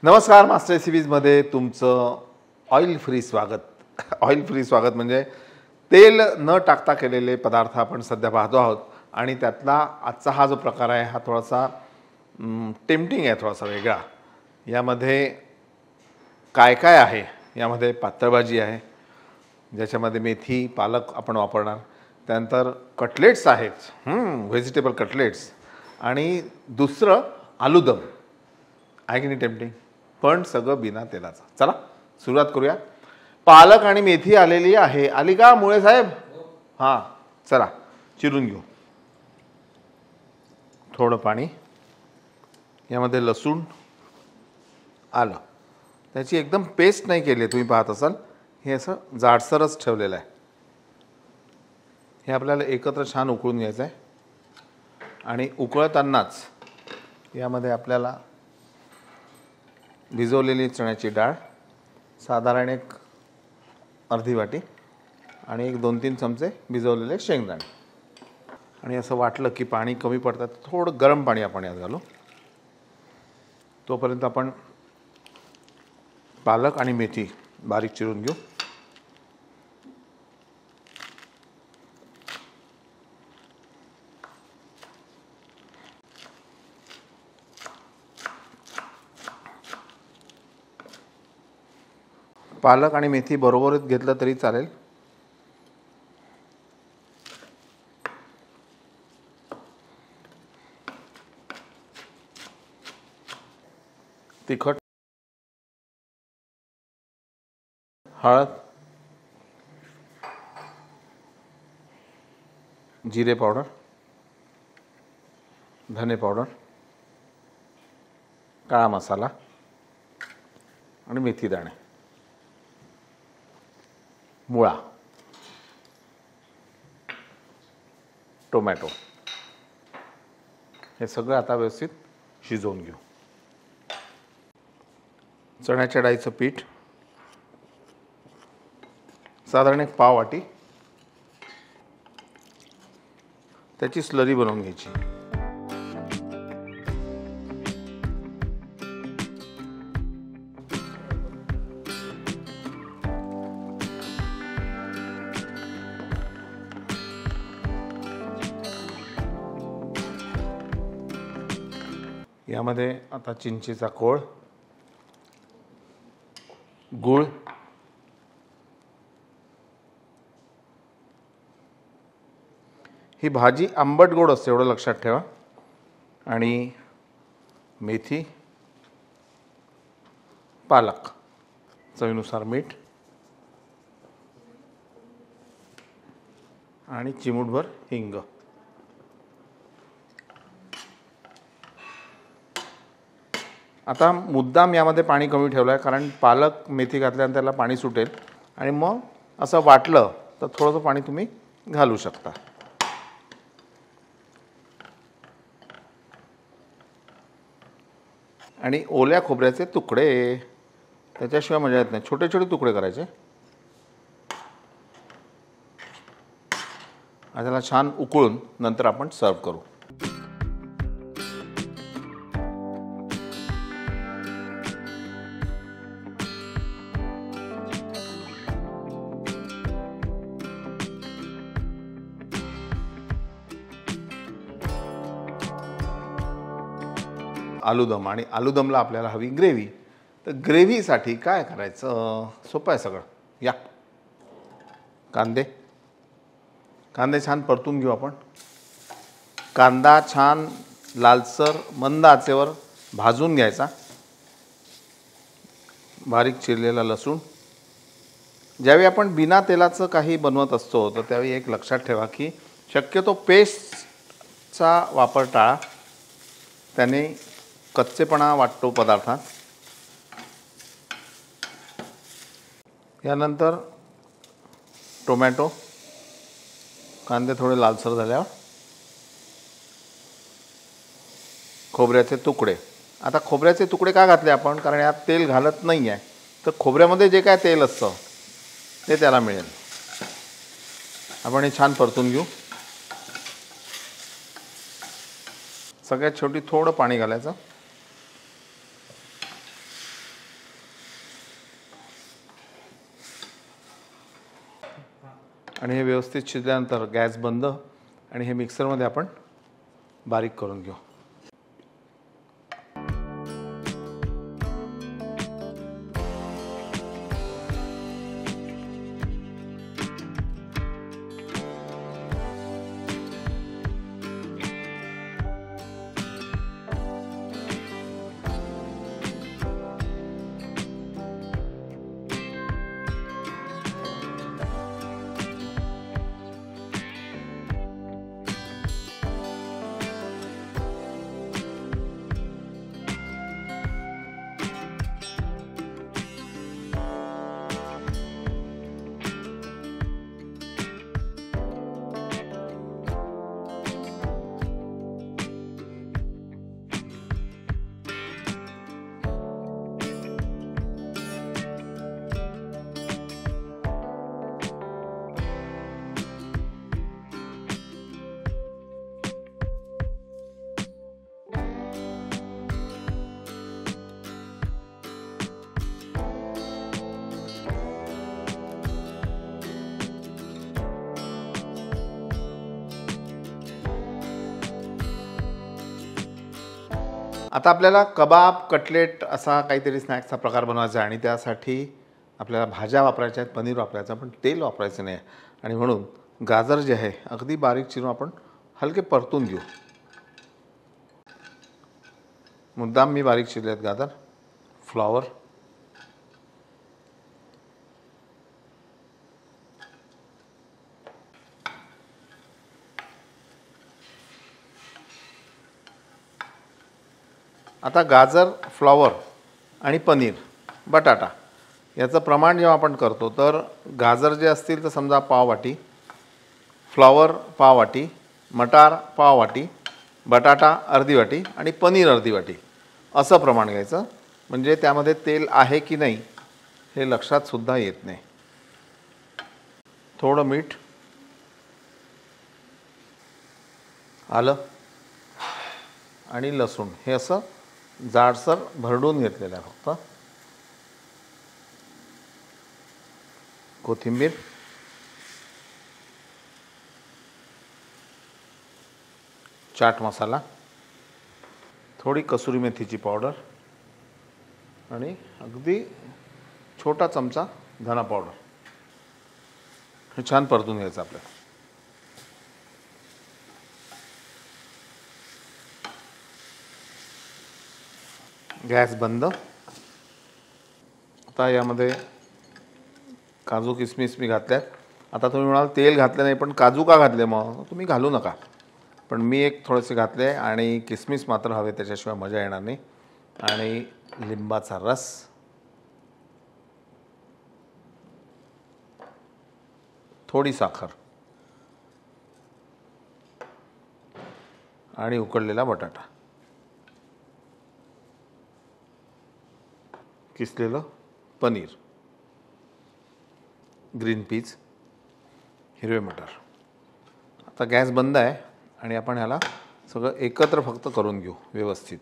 नमस्कार, मास्टर रेसिपीजमध्ये तुमचं oil free स्वागत. ऑइल फ्री स्वागत म्हणजे तेल न टाकता केलेले पदार्थ आपण सध्या पाहतो आहोत. आणि त्यातला आजचा हा जो प्रकार आहे हा थोडासा टेम्पटिंग आहे, थोडासा वेगळा. यामध्ये काय काय आहे? यामध्ये पातळ भाजी आहे, ज्याच्यामध्ये मेथी पालक आपण वापरणार. त्यानंतर कटलेट्स आहेत, व्हेजिटेबल कटलेट्स. आणि दुसरं आलूदम आहे की नाही टेम्पटिंग, पण सगळं बिना तेलाचं. चला सुरुवात करूया. पालक आणि मेथी आलेली आहे. आली का मुळे साहेब? हां, चला चिरून घेऊ. थोडं पाणी, यामध्ये लसूण आलं. त्याची एकदम पेस्ट नाही केली आहे, तुम्ही पाहत असाल. हे असं जाडसरच ठेवलेलं आहे. हे आपल्याला एकत्र छान उकळून घ्यायचं आहे. आणि उकळतानाच यामध्ये आपल्याला भिजवलेली चण्याची डाळ साधारण एक अर्धी वाटी आणि एक 2-3 चमचे भिजवलेले शेंगदाणे. आणि असं वाटलं की पाणी कमी पडतं तर थोडं गरम पाणी आपण यात घालू. तोपर्यंत आपण पालक आणि मेथी बारीक चिरून घेऊ. पालक आणि मेथी बरोबरच घेतलं तरी चालेल. तिखट, हळद, जिरे पावडर, धने पावडर, काळा मसाला आणि मेथी दाणे, मुळा, टोमॅटो. हे सगळं आता व्यवस्थित शिजवून घेऊ. चण्याच्या डाळीचं पीठ साधारण एक पाव वाटी, त्याची स्लरी बनवून घ्यायची. यामध्ये आता चिंचेचा कोळ, गूळ, ही भाजी आंबट गोड असते एवढं लक्षात ठेवा. आणि मेथी, पालक, चवीनुसार मीठ आणि चिमूटभर हिंग. आता मुद्दाम यामध्ये पाणी कमी ठेवलं आहे, कारण पालक मेथी घातल्यानंतर त्याला पाणी सुटेल. आणि मग असं वाटलं तर थोडंसं पाणी तुम्ही घालू शकता. आणि ओल्या खोबऱ्याचे तुकडे, त्याच्याशिवाय मजा येत नाही. छोटे छोटे तुकडे करायचे. त्याला छान उकळून नंतर आपण सर्व करू. आलूदम. आणि आलूदमला आपल्याला हवी ग्रेव्ही. तर ग्रेव्हीसाठी काय करायचं? सोपं आहे सगळं. या कांदे छान परतून घेऊ आपण. कांदा छान लालसर मंद आचेवर भाजून घ्यायचा. बारीक चिरलेला लसूण. ज्यावेळी आपण बिना तेलाचं काही बनवत असतो तर त्यावेळी एक लक्षात ठेवा की शक्यतो पेस्टचा वापर टाळा. त्याने कच्चेपणा वाटतो पदार्थात. यानंतर टोमॅटो, कांदे थोडे लालसर झाल्यावर खोबऱ्याचे तुकडे. आता खोबऱ्याचे तुकडे का घातले आपण? कारण यात तेल घालत नाही आहे, तर खोबऱ्यामध्ये जे काय तेल असतं ते त्याला मिळेल. आपण हे छान परतून घेऊ. सगळ्यात शेवटी थोडं पाणी घालायचं. आणि हे व्यवस्थित शिजल्यानंतर गॅस बंद आणि हे मिक्सरमध्ये आपण बारीक करून घेऊ. आता आपल्याला कबाब कटलेट असा काहीतरी स्नॅक्सचा प्रकार बनवायचा आहे आणि त्यासाठी आपल्याला भाज्या वापरायच्या आहेत, पनीर वापरायचं, पण तेल वापरायचं नाही. आणि म्हणून गाजर जे आहे अगदी बारीक चिरून आपण हलके परतून घेऊ. मुद्दाम मी बारीक चिरले आहेत गाजर. फ्लॉवर, आता गाजर, फ्लॉवर आणि पनीर, बटाटा याचं प्रमाण जेव्हा आपण करतो तर गाजर जे असतील तर समजा पाववाटी, फ्लॉवर पाववाटी, मटार पाववाटी, बटाटा अर्धी वाटी आणि पनीर अर्धी वाटी असं प्रमाण घ्यायचं. म्हणजे त्यामध्ये तेल आहे की नाही हे लक्षात सुद्धा येत नाही. थोडं मीठ, आलं आणि लसूण हे असं जाडसर भरडून घेतलेलं आहे. फक्त कोथिंबीर, चाट मसाला, थोडी कसुरी मेथीची पावडर आणि अगदी छोटा चमचा धना पावडर हे छान परतून घ्यायचं आपल्याला. गॅस बंद. आता यामध्ये काजू किसमिस मी घातल्यात. आता तुम्ही म्हणाल तेल घातलं नाही पण काजू का घातले, मग तुम्ही घालू नका, पण मी एक थोडेसे घातले आणि किसमिस मात्र हवे, त्याच्याशिवाय मजा येणार नाही. आणि लिंबाचा रस, थोडी साखर आणि उकडलेला बटाटा, किसलेलं पनीर, ग्रीन पीज, हिरवे मटार. आता गॅस बंद आहे आणि आपण ह्याला सगळं एकत्र फक्त करून घेऊ व्यवस्थित.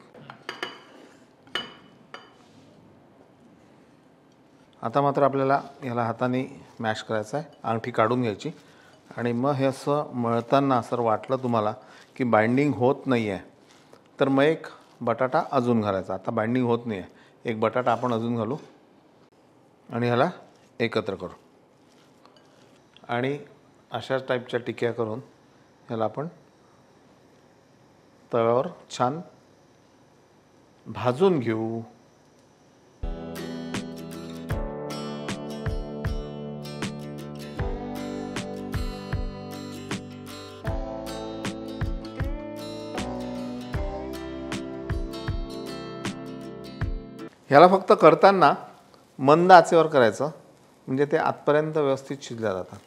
आता मात्र आपल्याला ह्याला हाताने मॅश करायचं आहे. अंगठी काढून घ्यायची आणि मग हे असं मळताना असं वाटलं तुम्हाला की बाइंडिंग होत नाही आहे तर मग एक बटाटा अजून घालायचा. आता बाइंडिंग होत नाही आहे, एक बटाटा आपण अजून घालू आणि ह्याला एकत्र करू आणि अशाच टाईपच्या टिक्या करून ह्याला आपण तव्यावर छान भाजून घेऊ. ह्याला फक्त करताना मंद आचेवर करायचं म्हणजे ते आतपर्यंत व्यवस्थित शिजल्या जातात.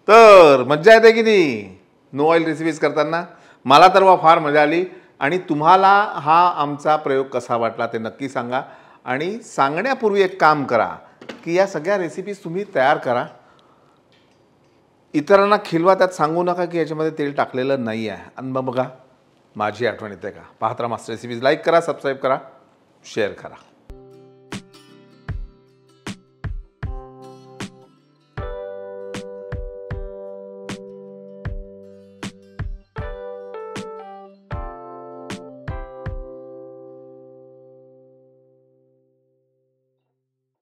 तर मज्जा येते की नाही नो ऑइल रेसिपीज करताना? मला तर फार मजा आली. आणि तुम्हाला हा आमचा प्रयोग कसा वाटला ते नक्की सांगा. आणि सांगण्यापूर्वी एक काम करा की या सगळ्या रेसिपीज तुम्ही तयार करा, इतरांना खिलवा, त्यात सांगू नका की याच्यामध्ये तेल टाकलेलं नाही आहे. आणि मग बघा माझी आठवण येते का. पाहत राहा मास्टर रेसिपीज. लाईक करा, सबस्क्राईब करा, शेअर करा.